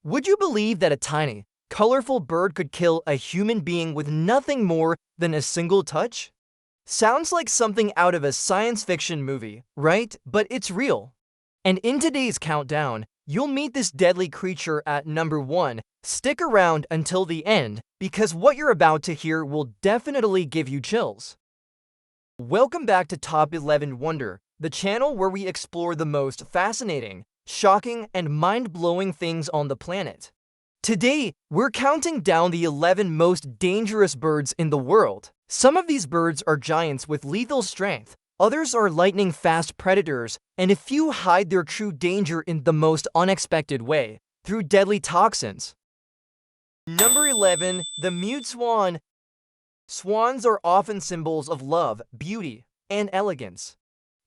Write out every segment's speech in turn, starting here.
Would you believe that a tiny, colorful bird could kill a human being with nothing more than a single touch? Sounds like something out of a science fiction movie, right? But it's real. And in today's countdown, you'll meet this deadly creature at number 1. Stick around until the end, because what you're about to hear will definitely give you chills. Welcome back to Top 11 Wonder, the channel where we explore the most fascinating, shocking, and mind-blowing things on the planet. Today, we're counting down the 11 most dangerous birds in the world. Some of these birds are giants with lethal strength, others are lightning-fast predators, and a few hide their true danger in the most unexpected way, through deadly toxins. Number 11. The mute swan. Swans are often symbols of love, beauty, and elegance.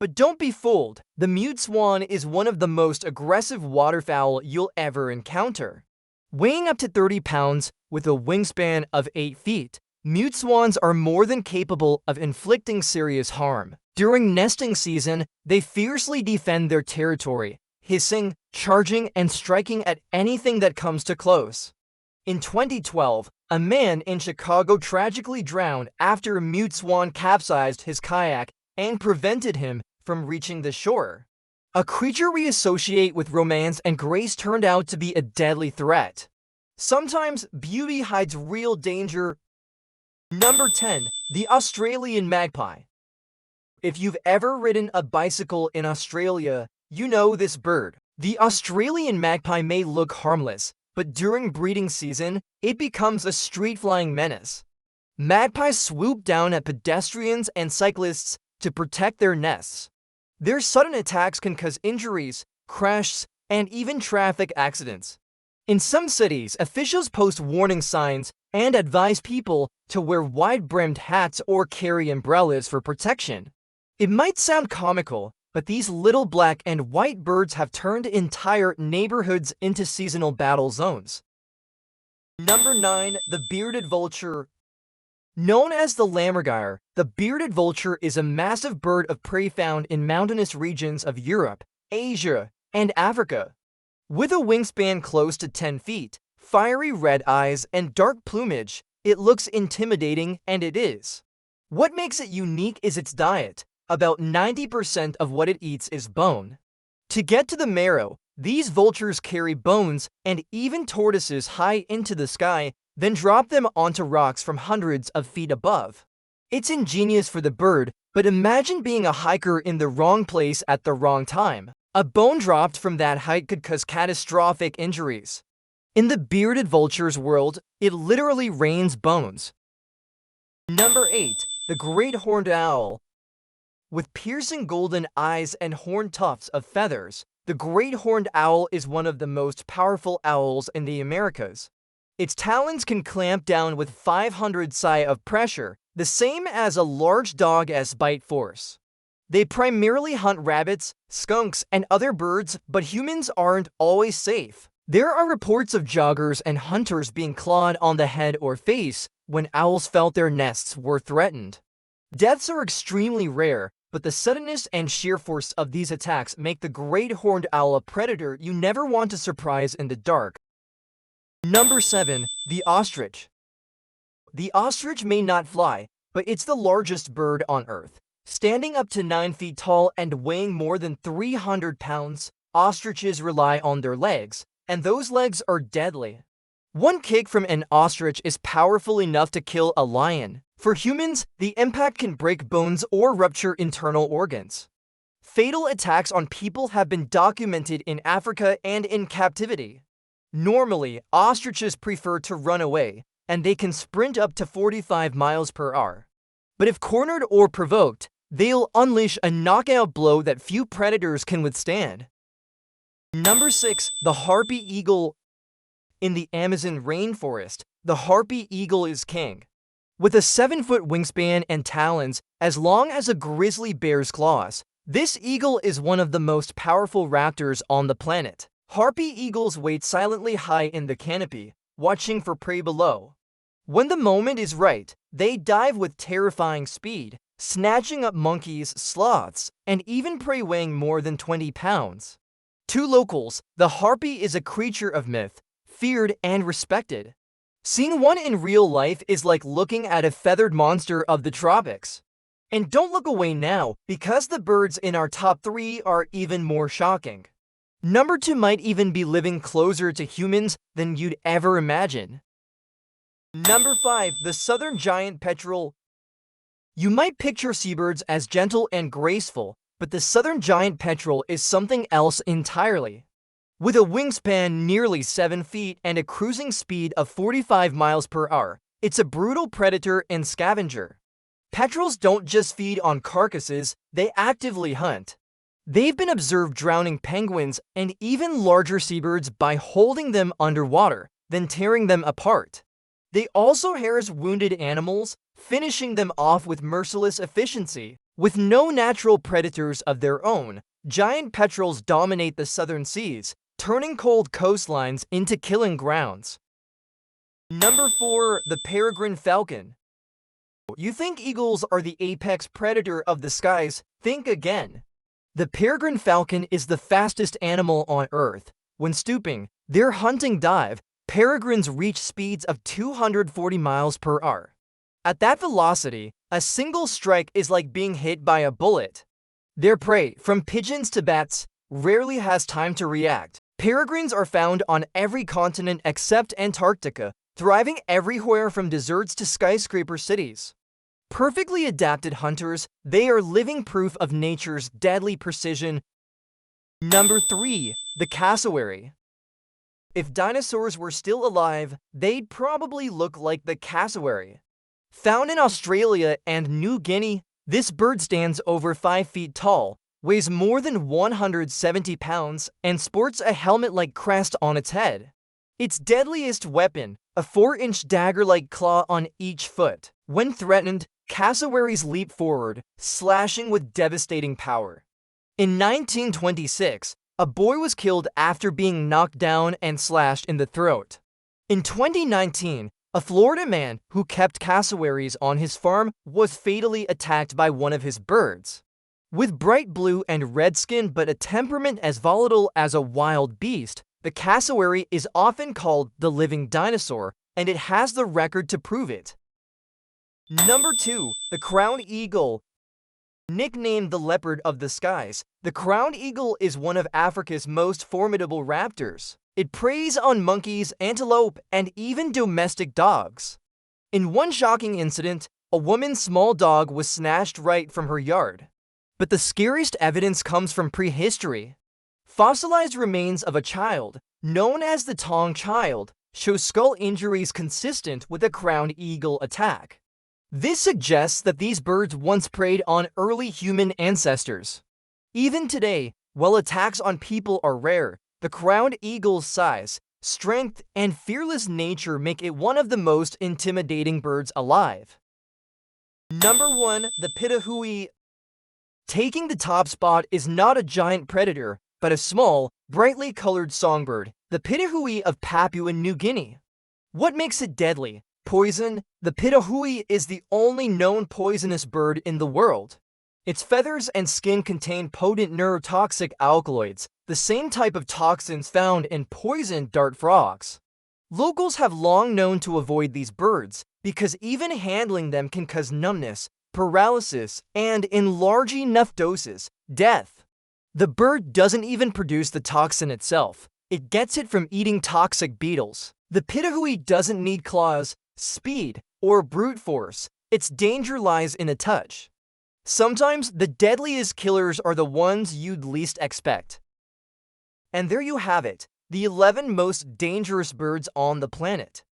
But don't be fooled, the mute swan is one of the most aggressive waterfowl you'll ever encounter. Weighing up to 30 pounds, with a wingspan of 8 feet, mute swans are more than capable of inflicting serious harm. During nesting season, they fiercely defend their territory, hissing, charging, and striking at anything that comes too close. In 2012, a man in Chicago tragically drowned after a mute swan capsized his kayak and prevented him from reaching the shore. A creature we associate with romance and grace turned out to be a deadly threat. Sometimes beauty hides real danger. Number 10. The Australian magpie. If you've ever ridden a bicycle in Australia, you know this bird. The Australian magpie may look harmless, but during breeding season, it becomes a street-flying menace. Magpies swoop down at pedestrians and cyclists to protect their nests. Their sudden attacks can cause injuries, crashes, and even traffic accidents. In some cities, officials post warning signs and advise people to wear wide-brimmed hats or carry umbrellas for protection. It might sound comical, but these little black and white birds have turned entire neighborhoods into seasonal battle zones. Number 9. The bearded vulture. Known as the lammergeier, the bearded vulture is a massive bird of prey found in mountainous regions of Europe, Asia, and Africa. With a wingspan close to 10 feet, fiery red eyes, and dark plumage, it looks intimidating, and it is. What makes it unique is its diet. About 90% of what it eats is bone. To get to the marrow, these vultures carry bones and even tortoises high into the sky, then drop them onto rocks from hundreds of feet above. It's ingenious for the bird, but imagine being a hiker in the wrong place at the wrong time. A bone dropped from that height could cause catastrophic injuries. In the bearded vulture's world, it literally rains bones. Number 8. The great horned owl. With piercing golden eyes and horned tufts of feathers, the great horned owl is one of the most powerful owls in the Americas. Its talons can clamp down with 500 psi of pressure, the same as a large dog's bite force. They primarily hunt rabbits, skunks, and other birds, but humans aren't always safe. There are reports of joggers and hunters being clawed on the head or face when owls felt their nests were threatened. Deaths are extremely rare, but the suddenness and sheer force of these attacks make the great horned owl a predator you never want to surprise in the dark. Number 7. The ostrich. The ostrich may not fly, but it's the largest bird on Earth. Standing up to 9 feet tall and weighing more than 300 pounds, ostriches rely on their legs, and those legs are deadly. One kick from an ostrich is powerful enough to kill a lion. For humans, the impact can break bones or rupture internal organs. Fatal attacks on people have been documented in Africa and in captivity. Normally, ostriches prefer to run away, and they can sprint up to 45 miles per hour. But if cornered or provoked, they'll unleash a knockout blow that few predators can withstand. Number 6. The harpy eagle. In the Amazon rainforest, the harpy eagle is king. With a 7-foot wingspan and talons as long as a grizzly bear's claws, this eagle is one of the most powerful raptors on the planet. Harpy eagles wait silently high in the canopy, watching for prey below. When the moment is right, they dive with terrifying speed, snatching up monkeys, sloths, and even prey weighing more than 20 pounds. To locals, the harpy is a creature of myth, feared, and respected. Seeing one in real life is like looking at a feathered monster of the tropics. And don't look away now, because the birds in our top 3 are even more shocking. Number 2 might even be living closer to humans than you'd ever imagine. Number 5. The southern giant petrel. You might picture seabirds as gentle and graceful, but the southern giant petrel is something else entirely. With a wingspan nearly 7 feet and a cruising speed of 45 miles per hour, it's a brutal predator and scavenger. Petrels don't just feed on carcasses, they actively hunt. They've been observed drowning penguins and even larger seabirds by holding them underwater, then tearing them apart. They also harass wounded animals, finishing them off with merciless efficiency. With no natural predators of their own, giant petrels dominate the southern seas, turning cold coastlines into killing grounds. Number 4. The peregrine falcon. You think eagles are the apex predator of the skies? Think again. The peregrine falcon is the fastest animal on Earth. When stooping, their hunting dive, peregrines reach speeds of 240 miles per hour. At that velocity, a single strike is like being hit by a bullet. Their prey, from pigeons to bats, rarely has time to react. Peregrines are found on every continent except Antarctica, thriving everywhere from deserts to skyscraper cities. Perfectly adapted hunters, they are living proof of nature's deadly precision. Number 3. The cassowary. If dinosaurs were still alive, they'd probably look like the cassowary. Found in Australia and New Guinea, this bird stands over 5 feet tall, weighs more than 170 pounds, and sports a helmet-like crest on its head. Its deadliest weapon, a 4-inch dagger-like claw on each foot. When threatened, cassowaries leap forward, slashing with devastating power. In 1926, a boy was killed after being knocked down and slashed in the throat. In 2019, a Florida man who kept cassowaries on his farm was fatally attacked by one of his birds. With bright blue and red skin but a temperament as volatile as a wild beast, the cassowary is often called the living dinosaur, and it has the record to prove it. Number 2. The crowned eagle. Nicknamed the leopard of the skies, the crowned eagle is one of Africa's most formidable raptors. It preys on monkeys, antelope, and even domestic dogs. In one shocking incident, a woman's small dog was snatched right from her yard. But the scariest evidence comes from prehistory. Fossilized remains of a child, known as the Tong child, show skull injuries consistent with a crowned eagle attack. This suggests that these birds once preyed on early human ancestors. Even today, while attacks on people are rare, the crowned eagle's size, strength, and fearless nature make it one of the most intimidating birds alive. Number 1. The Pitohui. Taking the top spot is not a giant predator, but a small, brightly colored songbird, the Pitohui of Papua New Guinea. What makes it deadly? Poison. The Pitohui is the only known poisonous bird in the world. Its feathers and skin contain potent neurotoxic alkaloids, the same type of toxins found in poisoned dart frogs. Locals have long known to avoid these birds because even handling them can cause numbness, paralysis, and, in large enough doses, death. The bird doesn't even produce the toxin itself. It gets it from eating toxic beetles. The Pitohui doesn't need claws, speed, or brute force. Its danger lies in a touch. Sometimes the deadliest killers are the ones you'd least expect. And there you have it, the 11 most dangerous birds on the planet.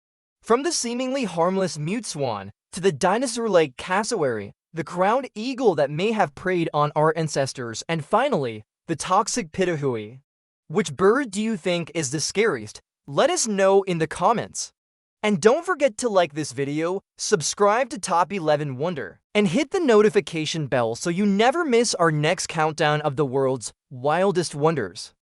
From the seemingly harmless mute swan to the dinosaur-like cassowary, the crowned eagle that may have preyed on our ancestors, and finally, the toxic Pitohui. Which bird do you think is the scariest? Let us know in the comments. And don't forget to like this video, subscribe to Top 11 Wonder, and hit the notification bell so you never miss our next countdown of the world's wildest wonders.